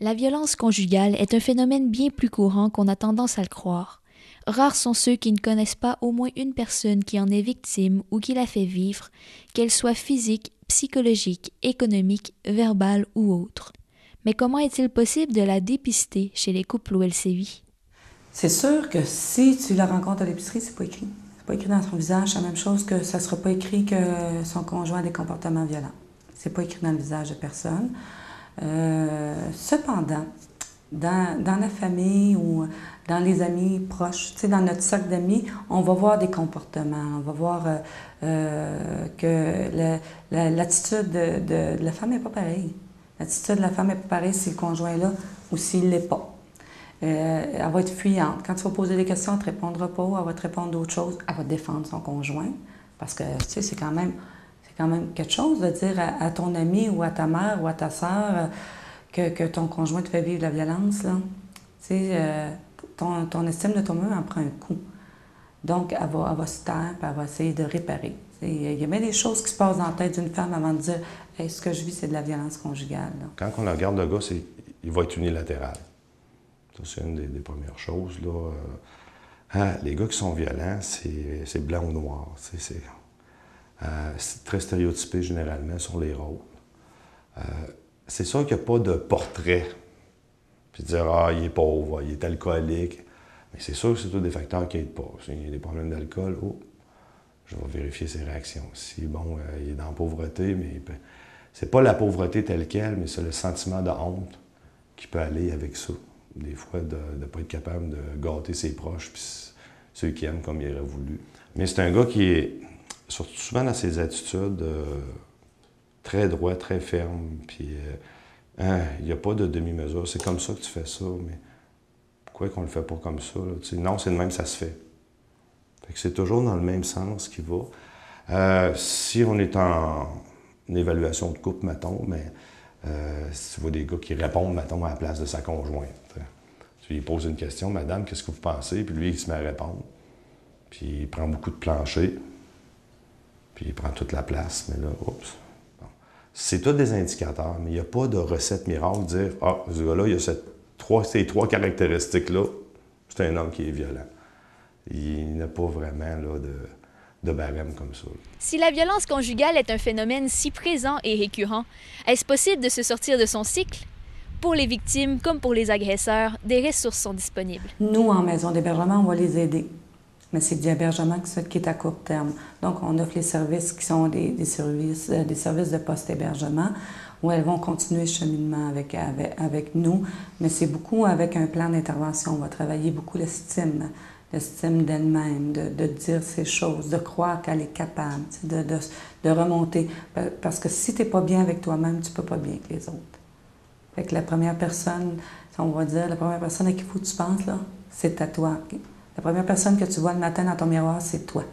La violence conjugale est un phénomène bien plus courant qu'on a tendance à le croire. Rares sont ceux qui ne connaissent pas au moins une personne qui en est victime ou qui la fait vivre, qu'elle soit physique, psychologique, économique, verbale ou autre. Mais comment est-il possible de la dépister chez les couples où elle sévit? C'est sûr que si tu la rencontres à l'épicerie, c'est pas écrit. C'est pas écrit dans son visage. C'est la même chose que ça sera pas écrit que son conjoint a des comportements violents. C'est pas écrit dans le visage de personne. Cependant, dans la famille ou dans les amis proches, tu sais, dans notre cercle d'amis, on va voir des comportements. On va voir que l'attitude de la femme n'est pas pareille. L'attitude de la femme n'est pas pareille si le conjoint est là ou s'il ne l'est pas. Elle va être fuyante. Quand tu vas poser des questions, elle ne te répondra pas, elle va te répondre d'autres choses. Elle va défendre son conjoint. Parce que, tu sais, c'est quand même quelque chose de dire à ton ami ou à ta mère ou à ta sœur que ton conjoint te fait vivre de la violence, là. Tu sais, ton estime de toi-même en prend un coup. Donc, elle va se taire et elle va essayer de réparer. Il y a bien des choses qui se passent dans la tête d'une femme avant de dire hey, « ce que je vis, c'est de la violence conjugale. » Quand on regarde le gars, il va être unilatéral. Ça, c'est une des premières choses. Là. Les gars qui sont violents, c'est blanc ou noir. C'est très stéréotypé généralement sur les rôles. C'est sûr qu'il n'y a pas de portrait. Puis de dire « ah, il est pauvre, il est alcoolique ». Mais c'est sûr que c'est tous des facteurs qui n'aident pas. S'il y a des problèmes d'alcool, je vais vérifier ses réactions. Si, bon, il est dans la pauvreté, mais c'est pas la pauvreté telle quelle, mais c'est le sentiment de honte qui peut aller avec ça. Des fois, de ne pas être capable de gâter ses proches, puis ceux qui aiment comme il aurait voulu. Mais c'est un gars qui est, surtout souvent dans ses attitudes, très droit, très ferme, puis il n'y a pas de demi-mesure. C'est comme ça que tu fais ça, mais pourquoi qu'on le fait pas comme ça? Non, c'est de même, ça se fait. Fait que c'est toujours dans le même sens qu'il va. Si on est en évaluation de couple, mettons, mais si tu vois des gars qui répondent, mettons, à la place de sa conjointe. Tu lui poses une question, « Madame, qu'est-ce que vous pensez? » Puis lui, il se met à répondre. Puis il prend beaucoup de plancher. Puis il prend toute la place. Mais là, oups. Bon. C'est tous des indicateurs, mais il n'y a pas de recette miracle de dire « Ah, ce gars-là, il a ces trois caractéristiques-là. C'est un homme qui est violent. » Il n'a pas vraiment là, de barème comme ça. Si la violence conjugale est un phénomène si présent et récurrent, est-ce possible de se sortir de son cycle? Pour les victimes comme pour les agresseurs, des ressources sont disponibles. Nous, en maison d'hébergement, on va les aider. Mais c'est de l'hébergement qui est à court terme. Donc, on offre les services qui sont des services de post-hébergement où elles vont continuer le cheminement avec nous. Mais c'est beaucoup avec un plan d'intervention. On va travailler beaucoup l'estime d'elle-même, de dire ces choses, de croire qu'elle est capable, de remonter. Parce que si tu n'es pas bien avec toi-même, tu ne peux pas bien avec les autres. Fait que la première personne, on va dire, la première personne à qui il faut que tu penses, là, c'est à toi. La première personne que tu vois le matin dans ton miroir, c'est toi.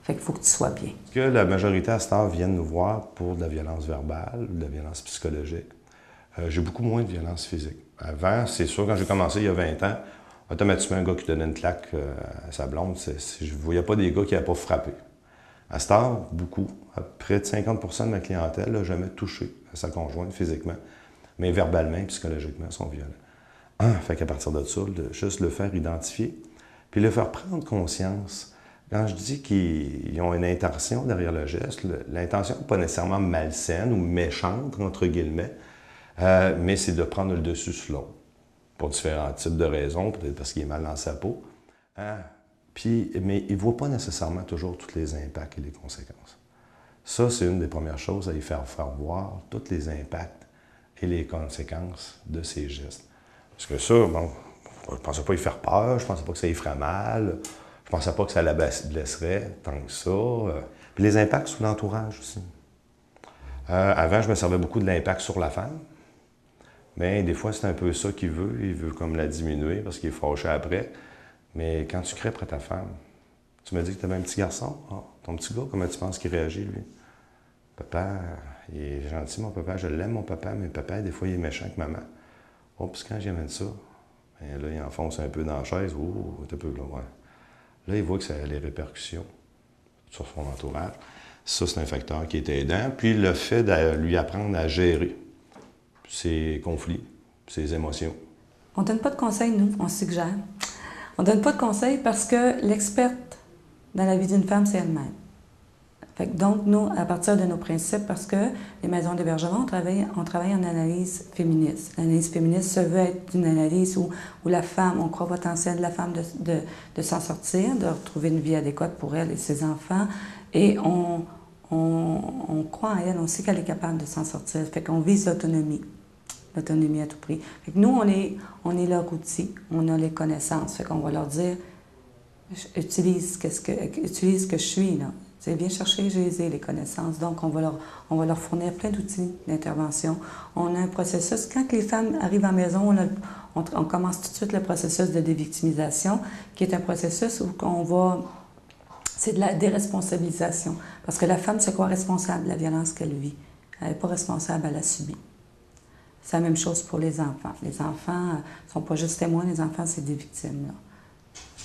Fait qu'il faut que tu sois bien. Que la majorité à cette heure viennent nous voir pour de la violence verbale, de la violence psychologique. J'ai beaucoup moins de violence physique. Avant, c'est sûr, quand j'ai commencé il y a 20 ans, automatiquement, un gars qui donnait une claque à sa blonde, je ne voyais pas des gars qui n'avaient pas frappé. À cette heure, beaucoup. Près de 50 % de ma clientèle n'a jamais touché à sa conjointe physiquement, mais verbalement et psychologiquement, sont violents. Fait qu'à partir de ça, juste le faire identifier, puis le faire prendre conscience. Quand je dis qu'ils ont une intention derrière le geste, l'intention n'est pas nécessairement malsaine ou méchante, entre guillemets, mais c'est de prendre le dessus sur l'autre, pour différents types de raisons, peut-être parce qu'il est mal dans sa peau. Mais il ne voit pas nécessairement toujours tous les impacts et les conséquences. Ça, c'est une des premières choses à y faire voir, tous les impacts et les conséquences de ces gestes. Parce que ça, bon, je ne pensais pas y faire peur, je ne pensais pas que ça y ferait mal, je ne pensais pas que ça la blesserait tant que ça. Puis les impacts sur l'entourage aussi. Avant, je me servais beaucoup de l'impact sur la femme, mais des fois, c'est un peu ça qu'il veut. Il veut comme la diminuer parce qu'il est fâché après. Mais quand tu crées après ta femme, tu me dis que tu avais un petit garçon. Ah, ton petit gars, comment tu penses qu'il réagit, lui? Papa, il est gentil, mon papa. Je l'aime, mon papa, mais papa, des fois, il est méchant avec maman. Oh, puis quand j'amène ça, bien, là, il enfonce un peu dans la chaise. Oh, un peu là, ouais. Là, il voit que ça a les répercussions sur son entourage. Ça, c'est un facteur qui est aidant. Puis le fait de lui apprendre à gérer ses conflits, ses émotions. On ne donne pas de conseils, nous, on suggère. On ne donne pas de conseils parce que l'experte dans la vie d'une femme, c'est elle-même. Donc, nous, à partir de nos principes, parce que les maisons d'hébergement, on travaille en analyse féministe. L'analyse féministe se veut être une analyse où la femme, on croit au potentiel de la femme de s'en sortir, de retrouver une vie adéquate pour elle et ses enfants. Et on croit en elle, on sait qu'elle est capable de s'en sortir. Fait qu'on vise l'autonomie à tout prix. Fait que nous, on est leur outil, on a les connaissances. Fait qu'on va leur dire, utilise ce que je suis, là. Viens chercher, j'ai les connaissances. Donc, on va leur fournir plein d'outils d'intervention. On a un processus. Quand les femmes arrivent à la maison, on commence tout de suite le processus de dévictimisation, qui est un processus où c'est de la déresponsabilisation. Parce que la femme se croit responsable de la violence qu'elle vit. Elle n'est pas responsable, elle la subit. C'est la même chose pour les enfants. Les enfants ne sont pas juste témoins, les enfants, c'est des victimes, là.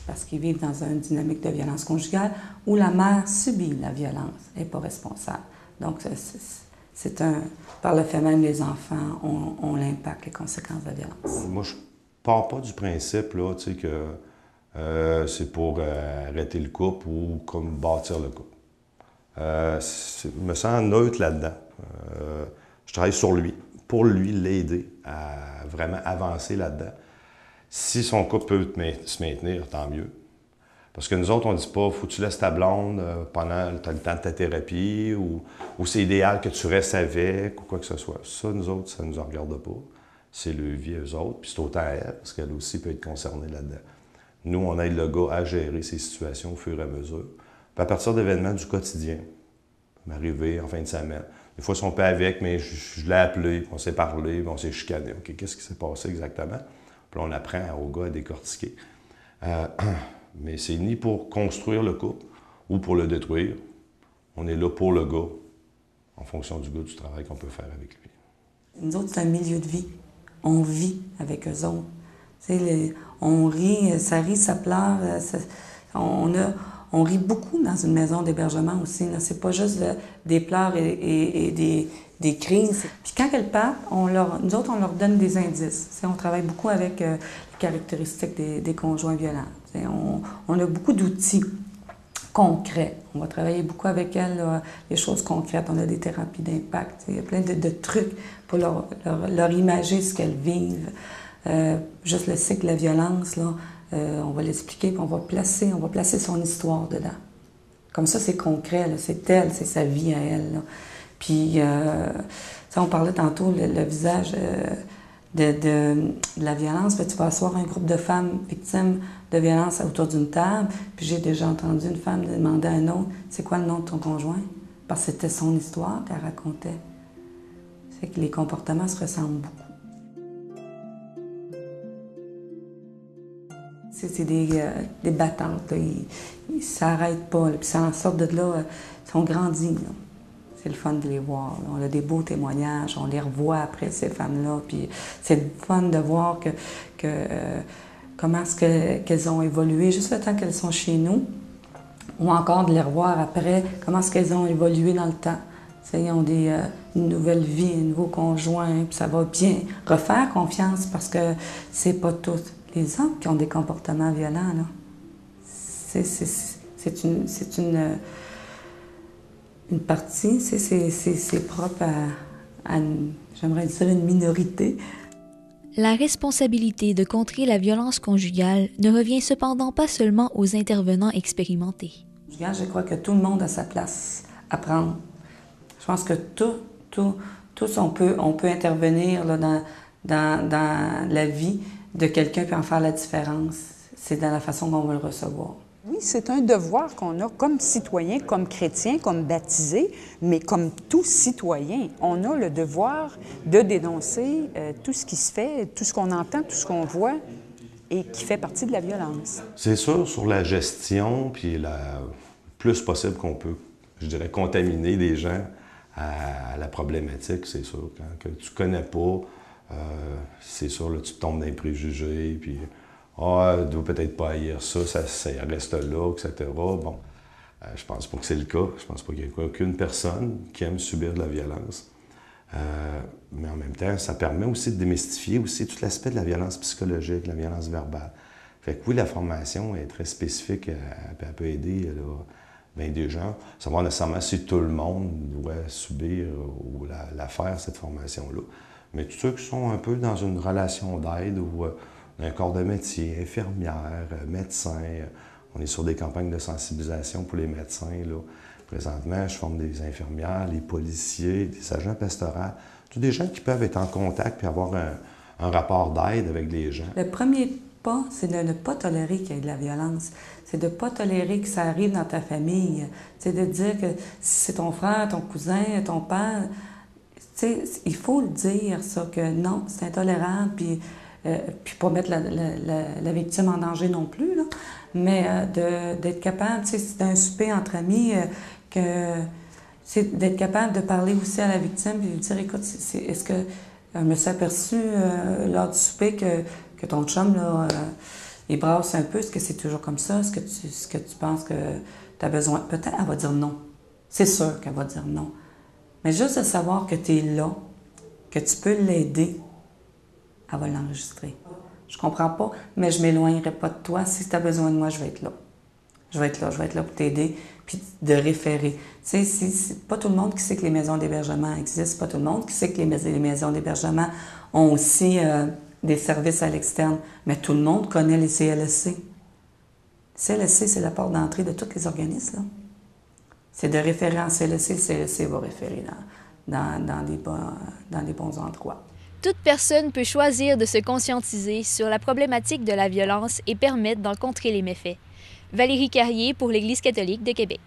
Parce qu'ils vivent dans une dynamique de violence conjugale où la mère subit la violence, elle n'est pas responsable. Donc, par le fait même, les enfants ont l'impact, les conséquences de la violence. Moi, je ne pars pas du principe là, tu sais, que c'est pour arrêter le couple ou comme bâtir le couple. Je me sens neutre là-dedans. Je travaille sur lui, pour lui, l'aider à vraiment avancer là-dedans. Si son couple peut se maintenir, tant mieux. Parce que nous autres, on ne dit pas, faut que tu laisses ta blonde pendant le temps de ta thérapie ou c'est idéal que tu restes avec ou quoi que ce soit. Ça, nous autres, ça ne nous regarde pas. C'est le vie eux autres, puis c'est autant à elle, parce qu'elle aussi peut être concernée là-dedans. Nous, on aide le gars à gérer ses situations au fur et à mesure. Puis à partir d'événements du quotidien, m'arriver en fin de semaine. Des fois, ils sont pas avec, mais je l'ai appelé, on s'est parlé, on s'est chicané. OK, qu'est-ce qui s'est passé exactement? Puis là, on apprend au gars à décortiquer. Mais c'est ni pour construire le couple ou pour le détruire. On est là pour le gars, en fonction du gars, du travail qu'on peut faire avec lui. Nous autres, c'est un milieu de vie. On vit avec eux autres. On rit, ça pleure. On rit beaucoup dans une maison d'hébergement aussi. C'est pas juste des pleurs et des crises. Puis quand elles partent, nous autres, on leur donne des indices. On travaille beaucoup avec les caractéristiques des conjoints violents. On a beaucoup d'outils concrets. On va travailler beaucoup avec elles, là, les choses concrètes. On a des thérapies d'impact. Il y a plein de trucs pour leur imager ce qu'elles vivent. Juste le cycle de la violence, là. On va l'expliquer, puis on va placer son histoire dedans. Comme ça, c'est concret, là, c'est elle, c'est sa vie à elle, là. Puis, on parlait tantôt, le visage de la violence, puis tu vas asseoir un groupe de femmes victimes de violence autour d'une table, puis j'ai déjà entendu une femme demander à un autre, « C'est quoi le nom de ton conjoint? » Parce que c'était son histoire qu'elle racontait. C'est que les comportements se ressemblent beaucoup. C'est des battantes, là. Ils ne s'arrêtent pas, là. Puis ça en sort de là, ils sont grandis, là. C'est le fun de les voir, là. On a des beaux témoignages, on les revoit après, ces femmes-là. Puis c'est le fun de voir comment est-ce qu'elles ont évolué, juste le temps qu'elles sont chez nous, ou encore de les revoir après, comment est-ce qu'elles ont évolué dans le temps. Ils ont une nouvelle vie, un nouveau conjoint, puis ça va bien. Refaire confiance parce que c'est pas tous les hommes qui ont des comportements violents, là. C'est une partie, c'est propre à j'aimerais dire une minorité. La responsabilité de contrer la violence conjugale ne revient cependant pas seulement aux intervenants expérimentés. Je crois que tout le monde a sa place à prendre. Je pense que tous, on peut intervenir là, dans la vie de quelqu'un puis en faire la différence. C'est dans la façon dont on va le recevoir. Oui, c'est un devoir qu'on a comme citoyen, comme chrétien, comme baptisé, mais comme tout citoyen. On a le devoir de dénoncer tout ce qui se fait, tout ce qu'on entend, tout ce qu'on voit et qui fait partie de la violence. C'est sûr, sur la gestion, puis le plus possible qu'on peut, je dirais, contaminer des gens à la problématique, c'est sûr. Quand que tu connais pas, c'est sûr, là, tu tombes dans les préjugés, puis « Ah, elle doit peut-être pas haïr ça reste là, etc. » Bon, je pense pas que c'est le cas. Je pense pas qu'il y ait aucune personne qui aime subir de la violence. Mais en même temps, ça permet aussi de démystifier aussi tout l'aspect de la violence psychologique, la violence verbale. Fait que oui, la formation est très spécifique, elle peut aider là, bien des gens. Savoir nécessairement si tout le monde doit subir ou la faire, cette formation-là. Mais tous ceux qui sont un peu dans une relation d'aide ou un corps de métier, infirmières, médecins, on est sur des campagnes de sensibilisation pour les médecins, là. Présentement, je forme des infirmières, les policiers, des agents pastoraux, tous des gens qui peuvent être en contact et avoir un rapport d'aide avec les gens. Le premier pas, c'est de ne pas tolérer qu'il y ait de la violence. C'est de ne pas tolérer que ça arrive dans ta famille. C'est de dire que si c'est ton frère, ton cousin, ton père, il faut le dire, ça, que non, c'est intolérable, puis pas mettre la victime en danger non plus, là, mais d'être capable, tu sais, c'est un souper entre amis, c'est d'être capable de parler aussi à la victime et lui dire, écoute, est-ce que je me suis aperçue lors du souper que ton chum, là, il brasse un peu, est-ce que c'est toujours comme ça? Est-ce que tu penses que tu as besoin? Peut-être elle va dire non. C'est sûr qu'elle va dire non. Mais juste de savoir que tu es là, que tu peux l'aider, elle va l'enregistrer. Je comprends pas, mais je ne m'éloignerai pas de toi. Si tu as besoin de moi, je vais être là. Je vais être là pour t'aider, puis de référer. Tu sais, c'est pas tout le monde qui sait que les maisons d'hébergement existent, pas tout le monde qui sait que les maisons d'hébergement ont aussi des services à l'externe, mais tout le monde connaît les CLSC. CLSC, c'est la porte d'entrée de tous les organismes, là. C'est de référer en CLSC, le CLSC va référer dans les bons endroits. Toute personne peut choisir de se conscientiser sur la problématique de la violence et permettre d'en contrer les méfaits. Valérie Carrier pour l'Église catholique de Québec.